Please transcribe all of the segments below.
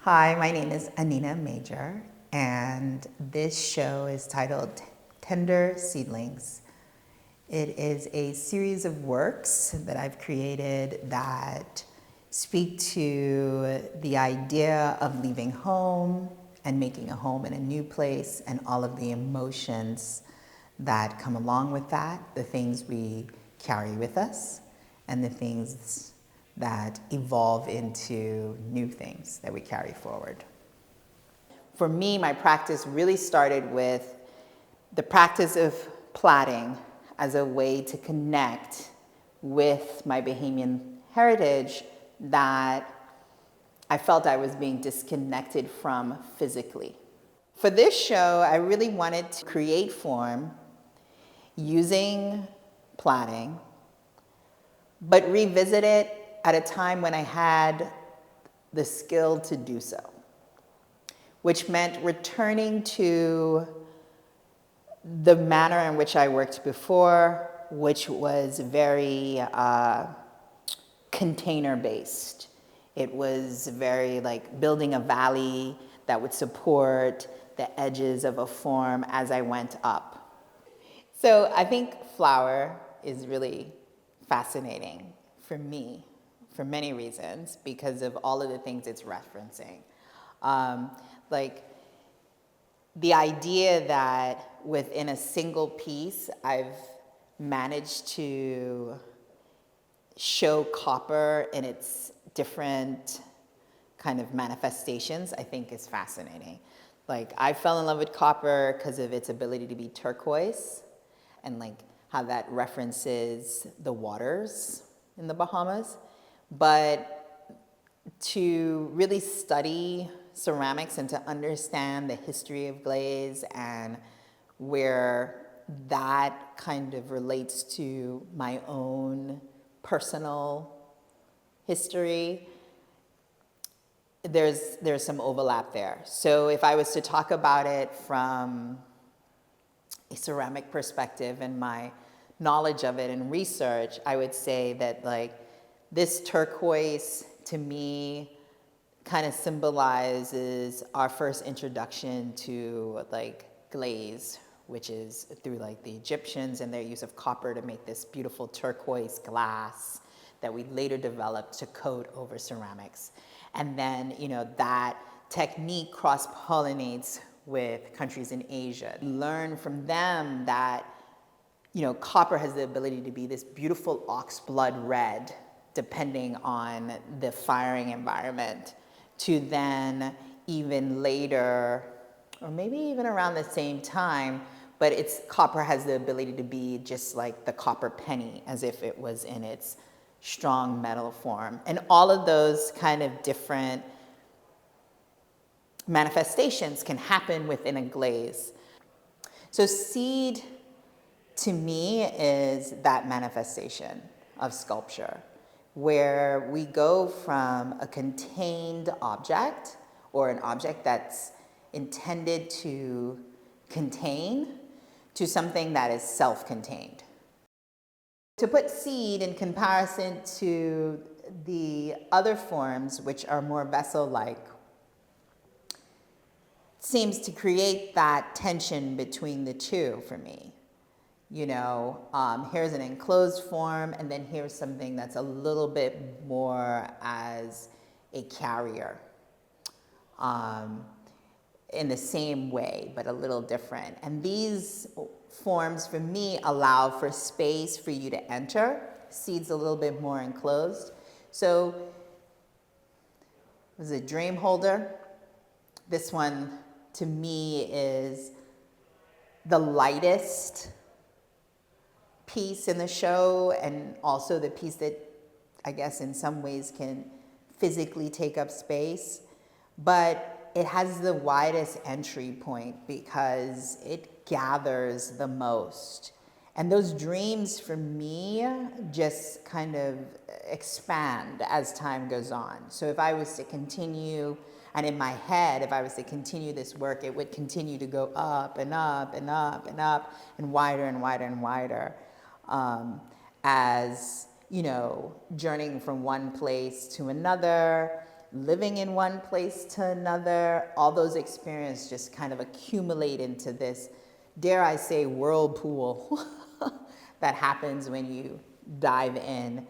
Hi, my name is Anina Major, and this show is titled Tender Seedlings. It is a series of works that I've created that speak to the idea of leaving home and making a home in a new place and all of the emotions that come along with that, the things we carry with us and the things that evolve into new things that we carry forward. For me, my practice really started with the practice of plaiting as a way to connect with my Bahamian heritage that I felt I was being disconnected from physically. For this show, I really wanted to create form using plaiting, but revisit it at a time when I had the skill to do so, which meant returning to the manner in which I worked before, which was very container-based. It was very like building a valley that would support the edges of a form as I went up. So I think flower is really fascinating for me for many reasons because of all of the things it's referencing. Like the idea that within a single piece, I've managed to show copper in its different kind of manifestations, I think is fascinating. Like I fell in love with copper because of its ability to be turquoise and like how that references the waters in the Bahamas. But to really study ceramics and to understand the history of glaze and where that kind of relates to my own personal history, there's some overlap there. So if I was to talk about it from a ceramic perspective and my knowledge of it and research, I would say that like this turquoise to me kind of symbolizes our first introduction to like glaze, which is through like the Egyptians and their use of copper to make this beautiful turquoise glass that we later developed to coat over ceramics. And then, you know, that technique cross-pollinates with countries in Asia. Learn from them that, you know, copper has the ability to be this beautiful ox blood red, depending on the firing environment, to then even later, or maybe even around the same time, but copper has the ability to be just like the copper penny, as if it was in its strong metal form. And all of those kind of different manifestations can happen within a glaze. So seed, to me, is that manifestation of sculpture, where we go from a contained object or an object that's intended to contain to something that is self-contained. To put seed in comparison to the other forms, which are more vessel-like, seems to create that tension between the two for me. You know, here's an enclosed form, and then here's something that's a little bit more as a carrier in the same way, but a little different. And these forms, for me, allow for space for you to enter. Seed's a little bit more enclosed. So, this is a dream holder. This one, to me, is the lightest piece in the show, and also the piece that I guess in some ways can physically take up space, but it has the widest entry point because it gathers the most. And those dreams for me just kind of expand as time goes on. So if I was to continue, and in my head, if I was to continue this work, it would continue to go up and up and up and up and wider and wider and wider. As, you know, journeying from one place to another, living in one place to another, all those experiences just kind of accumulate into this, dare I say, whirlpool that happens when you dive in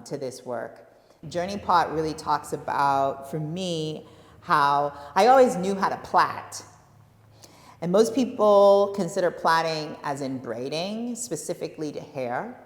to this work. Journey Pot really talks about, for me, how I always knew how to plait. And most people consider plaiting as in braiding, specifically to hair.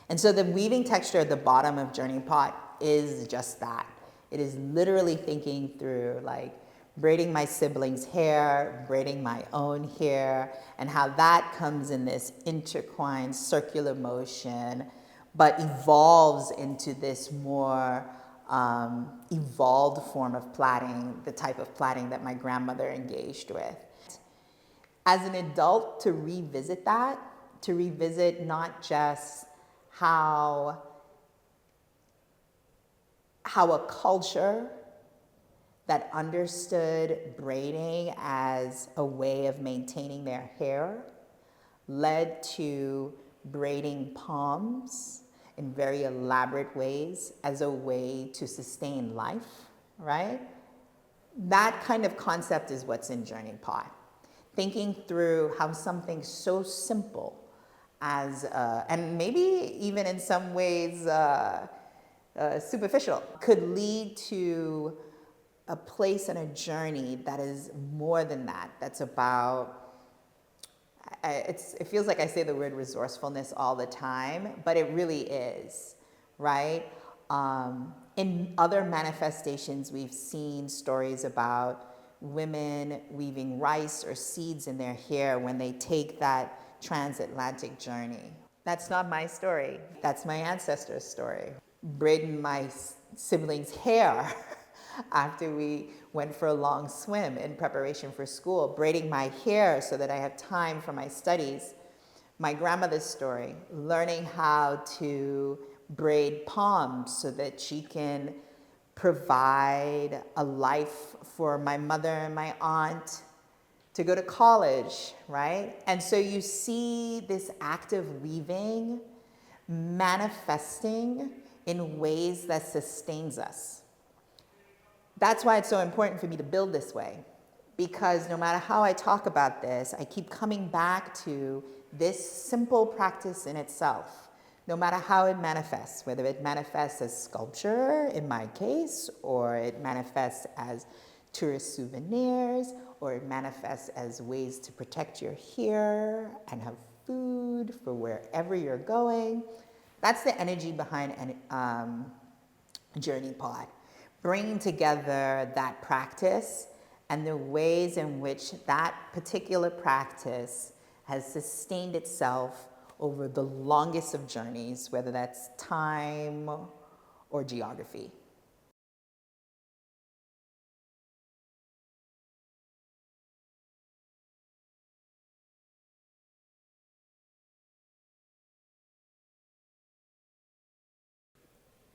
And so the weaving texture at the bottom of Journey Pot is just that. It is literally thinking through like braiding my siblings' hair, braiding my own hair, and how that comes in this intertwined circular motion, but evolves into this more evolved form of plaiting, the type of plaiting that my grandmother engaged with. As an adult, to revisit that, to revisit not just how a culture that understood braiding as a way of maintaining their hair led to braiding palms in very elaborate ways as a way to sustain life, right? That kind of concept is what's in Journey Pot. Thinking through how something so simple as, and maybe even in some ways superficial, could lead to a place and a journey that is more than that. That's about, it feels like I say the word resourcefulness all the time, but it really is, right? In other manifestations, we've seen stories about women weaving rice or seeds in their hair when they take that transatlantic journey. That's not my story. That's my ancestors' story. Braiding my siblings' hair after we went for a long swim in preparation for school, braiding my hair so that I have time for my studies. My grandmother's story, learning how to braid palms so that she can provide a life for my mother and my aunt to go to college, right? And so you see this act of weaving manifesting in ways that sustains us. That's why it's so important for me to build this way, because no matter how I talk about this, I keep coming back to this simple practice in itself. No matter how it manifests, whether it manifests as sculpture, in my case, or it manifests as tourist souvenirs, or it manifests as ways to protect your hair and have food for wherever you're going. That's the energy behind Journey Pot. Bringing together that practice and the ways in which that particular practice has sustained itself over the longest of journeys, whether that's time or geography.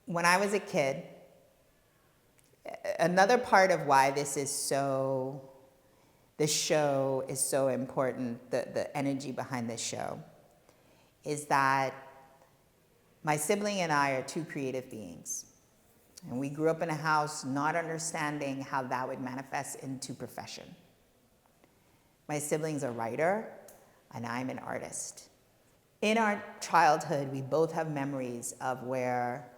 When I was a kid, another part of why this show is so important, the energy behind this show, is that my sibling and I are two creative beings. And we grew up in a house not understanding how that would manifest into profession. My sibling's a writer, and I'm an artist. In our childhood, we both have memories of where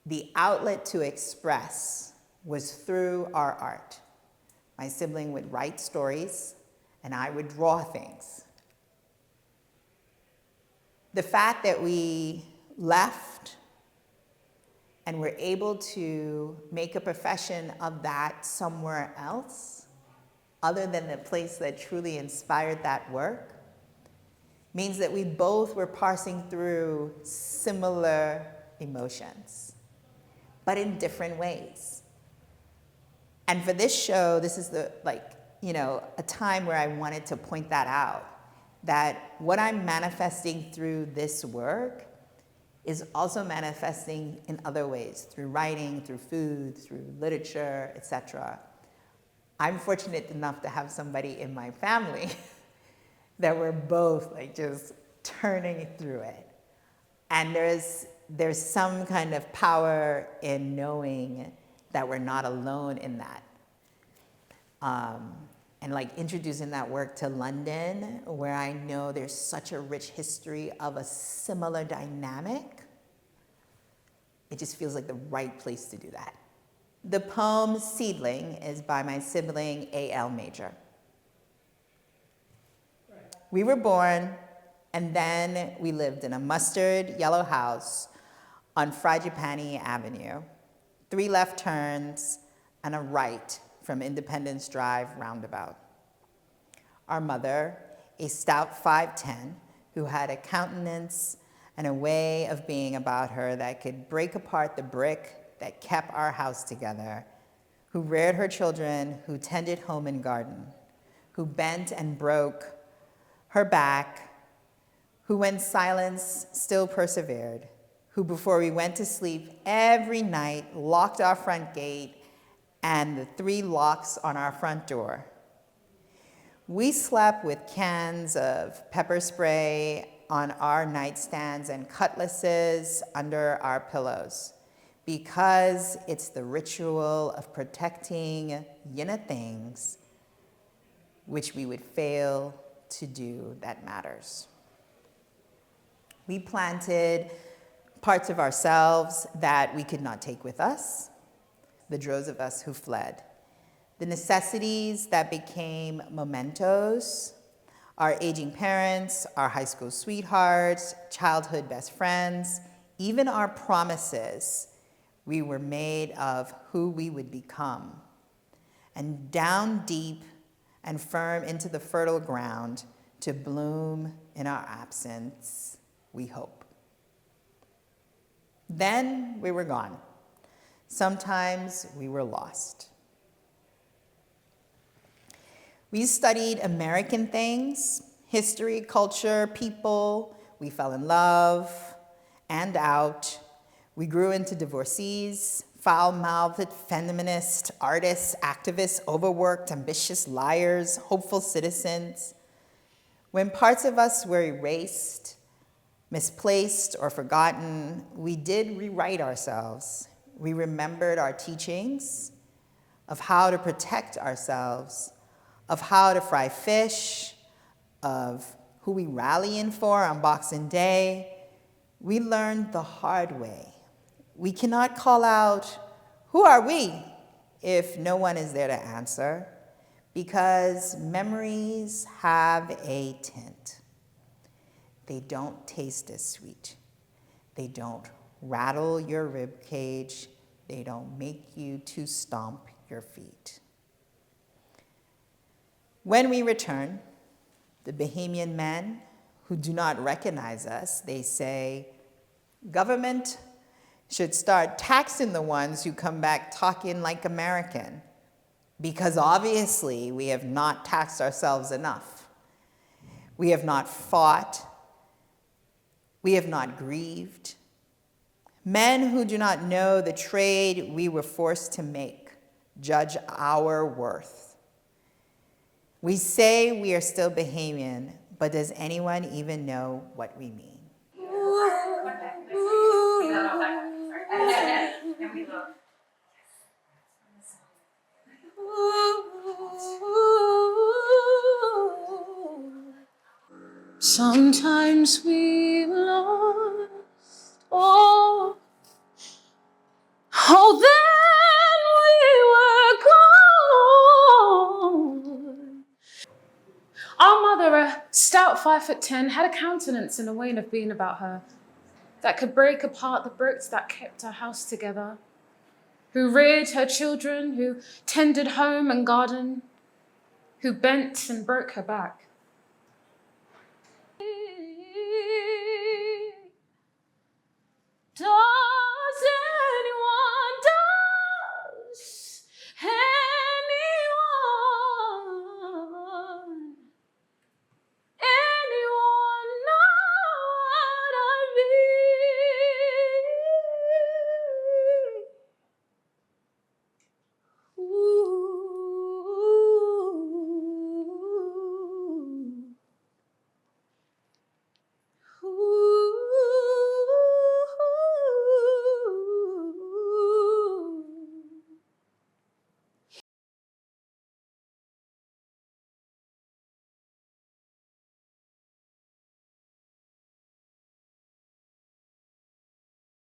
the outlet to express was through our art. My sibling would write stories, and I would draw things. The fact that we left and were able to make a profession of that somewhere else, other than the place that truly inspired that work, means that we both were parsing through similar emotions, but in different ways. And for this show, this is a time where I wanted to point that out, that what I'm manifesting through this work is also manifesting in other ways, through writing, through food, through literature, etc. I'm fortunate enough to have somebody in my family that we're both just turning through it. And there's there's some kind of power in knowing that we're not alone in that. And like introducing that work to London, where I know there's such a rich history of a similar dynamic, it just feels like the right place to do that. The poem Seedling is by my sibling A.L. Major. We were born, and then we lived in a mustard yellow house on Frangipani Avenue, 3 left turns and a right from Independence Drive roundabout. Our mother, a stout 5'10", who had a countenance and a way of being about her that could break apart the brick that kept our house together, who reared her children, who tended home and garden, who bent and broke her back, who when silence still persevered, who before we went to sleep every night locked our front gate and the 3 locks on our front door. We slept with cans of pepper spray on our nightstands and cutlasses under our pillows, because it's the ritual of protecting yinna things which we would fail to do that matters. We planted parts of ourselves that we could not take with us, the droves of us who fled, the necessities that became mementos, our aging parents, our high school sweethearts, childhood best friends, even our promises. We were made of who we would become. And down deep and firm into the fertile ground to bloom in our absence, we hope. Then we were gone. Sometimes we were lost. We studied American things, history, culture, people. We fell in love and out. We grew into divorcees, foul-mouthed feminists, artists, activists, overworked, ambitious liars, hopeful citizens. When parts of us were erased, misplaced, or forgotten, we did rewrite ourselves. We remembered our teachings of how to protect ourselves, of how to fry fish, of who we rallying for on Boxing Day. We learned the hard way. We cannot call out, "Who are we?" if no one is there to answer, because memories have a tint. They don't taste as sweet. They don't rattle your rib cage. They don't make you to stomp your feet. When we return, the Bahamian men who do not recognize us, they say, government should start taxing the ones who come back talking like American, because obviously we have not taxed ourselves enough. We have not fought. We have not grieved. Men who do not know the trade we were forced to make judge our worth. We say we are still Bahamian, but does anyone even know what we mean? Sometimes we lost all. Oh, then we were gone. Our mother, a stout 5'10", had a countenance and a way of being about her that could break apart the bricks that kept her house together, who reared her children, who tended home and garden, who bent and broke her back,